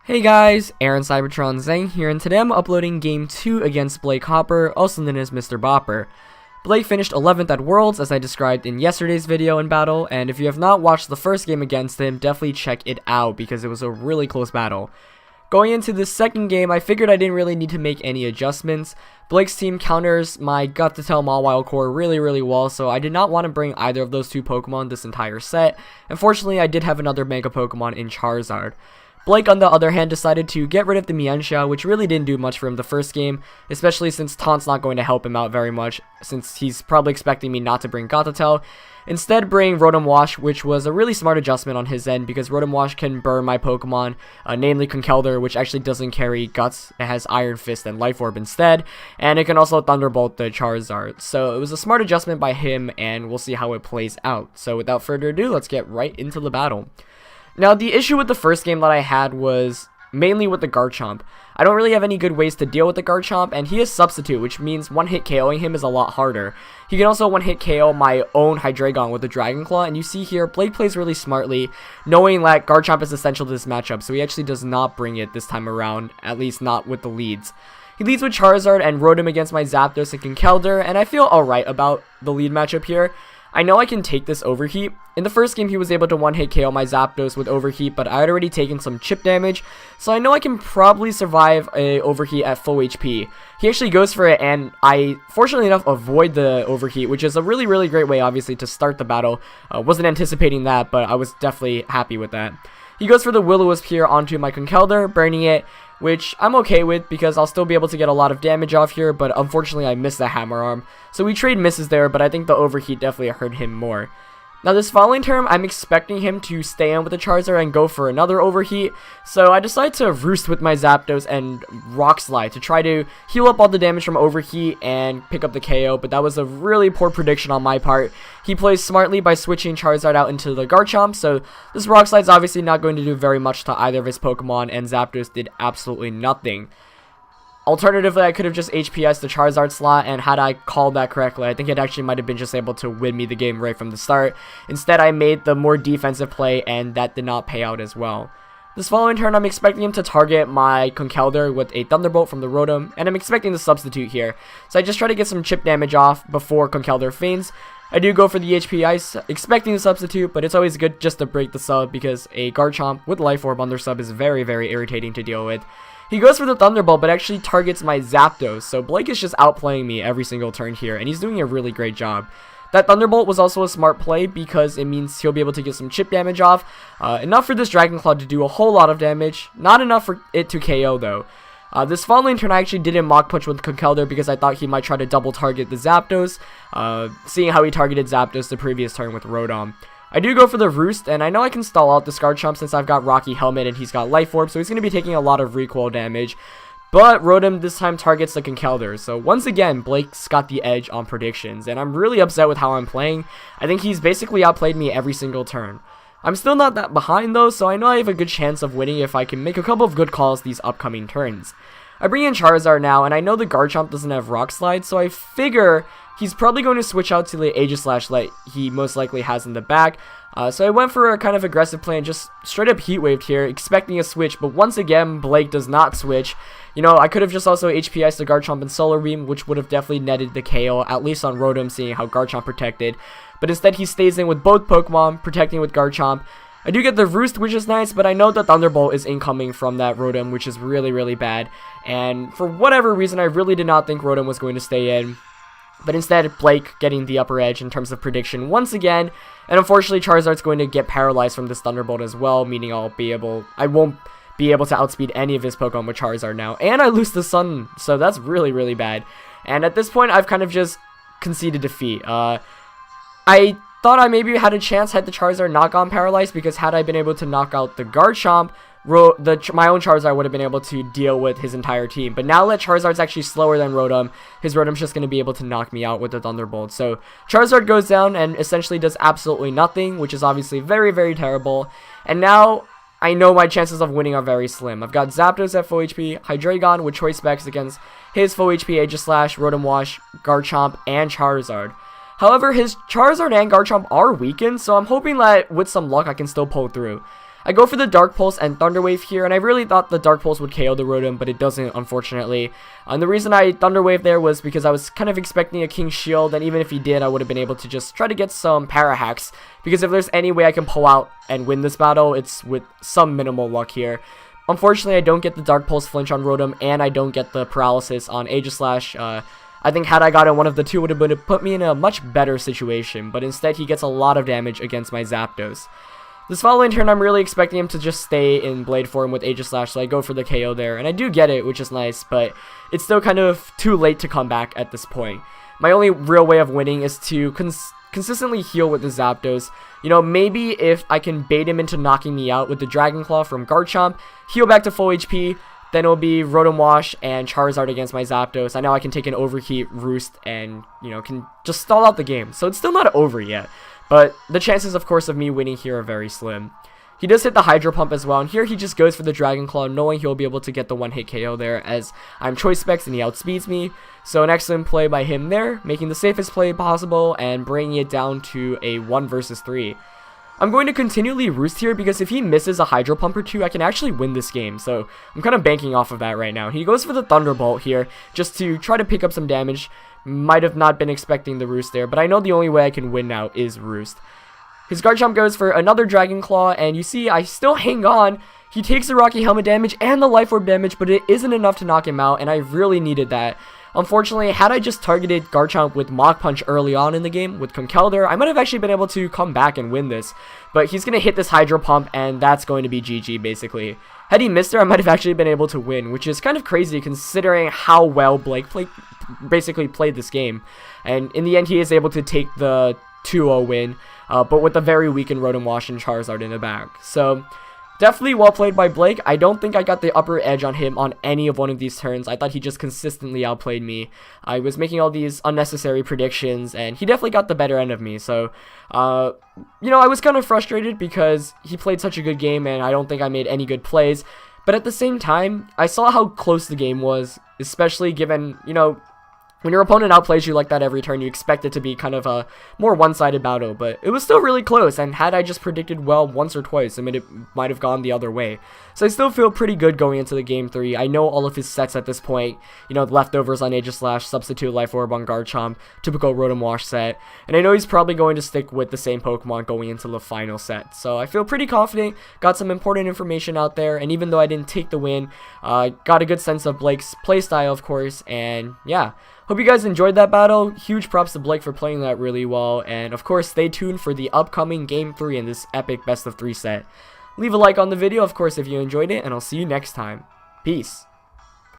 Hey guys, Aaron Cybertron Zhang here, and today I'm uploading Game 2 against Blake Hopper, also known as Mr. Bopper. Blake finished 11th at Worlds, as I described in yesterday's video in battle, and if you have not watched the first game against him, definitely check it out, because it was a really close battle. Going into the second game, I figured I didn't really need to make any adjustments. Blake's team counters my Gut to Tell Mawile core really well, so I did not want to bring either of those two Pokemon this entire set. Unfortunately, I did have another Mega Pokemon in Charizard. Blake, on the other hand, decided to get rid of the Mienshao, which really didn't do much for him the first game, especially since Taunt's not going to help him out very much, since he's probably expecting me not to bring Gothitelle. Instead, bring Rotom Wash, which was a really smart adjustment on his end, because Rotom Wash can burn my Pokemon, namely Conkeldurr, which actually doesn't carry Guts. It has Iron Fist and Life Orb instead, and it can also Thunderbolt the Charizard. So it was a smart adjustment by him, and we'll see how it plays out. So without further ado, let's get right into the battle. Now, the issue with the first game that I had was mainly with the Garchomp. I don't really have any good ways to deal with the Garchomp, and he is Substitute, which means one-hit KOing him is a lot harder. He can also one-hit KO my own Hydreigon with the Dragon Claw, and you see here, Blake plays really smartly, knowing that Garchomp is essential to this matchup, so he actually does not bring it this time around, at least not with the leads. He leads with Charizard and Rotom against my Zapdos and Conkeldurr, and I feel alright about the lead matchup here. I know I can take this Overheat. In the first game, he was able to one-hit KO my Zapdos with Overheat, but I had already taken some chip damage, so I know I can probably survive a Overheat at full HP. He actually goes for it, and I, fortunately enough, avoid the Overheat, which is a really great way, obviously, to start the battle. Wasn't anticipating that, but I was definitely happy with that. He goes for the Will-O-Wisp here onto my Conkeldurr, burning it, which I'm okay with because I'll still be able to get a lot of damage off here, but unfortunately I missed the Hammer Arm. So we trade misses there, but I think the Overheat definitely hurt him more. Now this following turn, I'm expecting him to stay on with the Charizard and go for another Overheat, so I decide to Roost with my Zapdos and Rock Slide to try to heal up all the damage from Overheat and pick up the KO, but that was a really poor prediction on my part. He plays smartly by switching Charizard out into the Garchomp, so this Rock Slide's obviously not going to do very much to either of his Pokemon, and Zapdos did absolutely nothing. Alternatively, I could have just HPS'd the Charizard slot, and had I called that correctly, I think it actually might have been just able to win me the game right from the start. Instead, I made the more defensive play, and that did not pay out as well. This following turn, I'm expecting him to target my Conkeldurr with a Thunderbolt from the Rotom, and I'm expecting the Substitute here. So I just try to get some chip damage off before Conkeldurr feigns. I do go for the HP Ice, expecting the Substitute, but it's always good just to break the sub, because a Garchomp with Life Orb on their sub is very irritating to deal with. He goes for the Thunderbolt, but actually targets my Zapdos, so Blake is just outplaying me every single turn here, and he's doing a really great job. That Thunderbolt was also a smart play, because it means he'll be able to get some chip damage off. Enough for this Dragon Claw to do a whole lot of damage, not enough for it to KO though. This following turn I actually didn't Mach Punch with Conkeldurr because I thought he might try to double target the Zapdos, seeing how he targeted Zapdos the previous turn with Rotom. I do go for the Roost, and I know I can stall out this Garchomp since I've got Rocky Helmet and he's got Life Orb, so he's going to be taking a lot of recoil damage. But Rotom this time targets the Conkeldurr, so once again, Blake's got the edge on predictions, and I'm really upset with how I'm playing. I think he's basically outplayed me every single turn. I'm still not that behind though, so I know I have a good chance of winning if I can make a couple of good calls these upcoming turns. I bring in Charizard now, and I know the Garchomp doesn't have Rock Slide, so I figure he's probably going to switch out to the Aegislash that he most likely has in the back. So I went for a kind of aggressive play and just straight up Heat Waved here, expecting a switch, but once again, Blake does not switch. You know, I could have just also HPS'd the Garchomp and Solar Beam, which would have definitely netted the KO, at least on Rotom, seeing how Garchomp protected. But instead, he stays in with both Pokemon, protecting with Garchomp. I do get the Roost, which is nice, but I know the Thunderbolt is incoming from that Rotom, which is really bad. And for whatever reason, I really did not think Rotom was going to stay in. But instead, Blake getting the upper edge in terms of prediction once again. And unfortunately, Charizard's going to get paralyzed from this Thunderbolt as well, meaning I won't be able to outspeed any of his Pokemon with Charizard now. And I lose the Sun, so that's really bad. And at this point, I've kind of just conceded defeat. I thought I maybe had a chance had the Charizard not gone paralyzed, because had I been able to knock out the Garchomp, my own Charizard would have been able to deal with his entire team. But now that Charizard's actually slower than Rotom, his Rotom's just going to be able to knock me out with the Thunderbolt. So Charizard goes down and essentially does absolutely nothing, which is obviously very terrible. And now I know my chances of winning are very slim. I've got Zapdos at full HP, Hydreigon with choice specs against his full HP Aegislash, Rotom Wash, Garchomp, and Charizard. However, his Charizard and Garchomp are weakened, so I'm hoping that with some luck I can still pull through. I go for the Dark Pulse and Thunder Wave here, and I really thought the Dark Pulse would KO the Rotom, but it doesn't, unfortunately. And the reason I Thunder Wave there was because I was kind of expecting a King Shield, and even if he did, I would have been able to just try to get some Para Hacks, because if there's any way I can pull out and win this battle, it's with some minimal luck here. Unfortunately, I don't get the Dark Pulse flinch on Rotom, and I don't get the Paralysis on Aegislash. I think had I gotten one of the two, would have put me in a much better situation, but instead he gets a lot of damage against my Zapdos. This following turn, I'm really expecting him to just stay in Blade form with Aegislash, so I go for the KO there, and I do get it, which is nice, but it's still kind of too late to come back at this point. My only real way of winning is to consistently heal with the Zapdos. You know, maybe if I can bait him into knocking me out with the Dragon Claw from Garchomp, heal back to full HP, then it'll be Rotom Wash and Charizard against my Zapdos. I know I can take an Overheat, Roost, and, you know, can just stall out the game. So it's still not over yet. But the chances, of course, of me winning here are very slim. He does hit the Hydro Pump as well, and here he just goes for the Dragon Claw, knowing he'll be able to get the one-hit KO there, as I'm Choice Specs and he outspeeds me. So an excellent play by him there, making the safest play possible and bringing it down to a 1 versus 3. I'm going to continually Roost here because if he misses a Hydro Pump or two, I can actually win this game. So I'm kind of banking off of that right now. He goes for the Thunderbolt here just to try to pick up some damage. Might have not been expecting the Roost there, but I know the only way I can win now is Roost. His Garchomp goes for another Dragon Claw, and you see I still hang on. He takes the Rocky Helmet damage and the Life Orb damage, but it isn't enough to knock him out, and I really needed that. Unfortunately, had I just targeted Garchomp with Mach Punch early on in the game with Conkeldurr, I might have actually been able to come back and win this. But he's going to hit this Hydro Pump, and that's going to be GG, basically. Had he missed there, I might have actually been able to win, which is kind of crazy considering how well Blake basically played this game. And in the end, he is able to take the 2-0 win, but with a very weakened Rotom Wash and Charizard in the back. So definitely well played by Blake. I don't think I got the upper edge on him on any of one of these turns. I thought he just consistently outplayed me. I was making all these unnecessary predictions, and he definitely got the better end of me. So, you know, I was kind of frustrated because he played such a good game, and I don't think I made any good plays. But at the same time, I saw how close the game was, especially given, you know, when your opponent outplays you like that every turn, you expect it to be kind of a more one-sided battle, but it was still really close, and had I just predicted well once or twice, I mean, it might have gone the other way. So I still feel pretty good going into the Game 3. I know all of his sets at this point, you know, leftovers on Aegislash, Substitute Life Orb on Garchomp, typical Rotom Wash set, and I know he's probably going to stick with the same Pokemon going into the final set. So I feel pretty confident, got some important information out there, and even though I didn't take the win, got a good sense of Blake's playstyle, of course, and yeah. Hope you guys enjoyed that battle. Huge props to Blake for playing that really well. And of course, stay tuned for the upcoming Game 3 in this epic best of 3 set. Leave a like on the video, of course, if you enjoyed it, and I'll see you next time. Peace.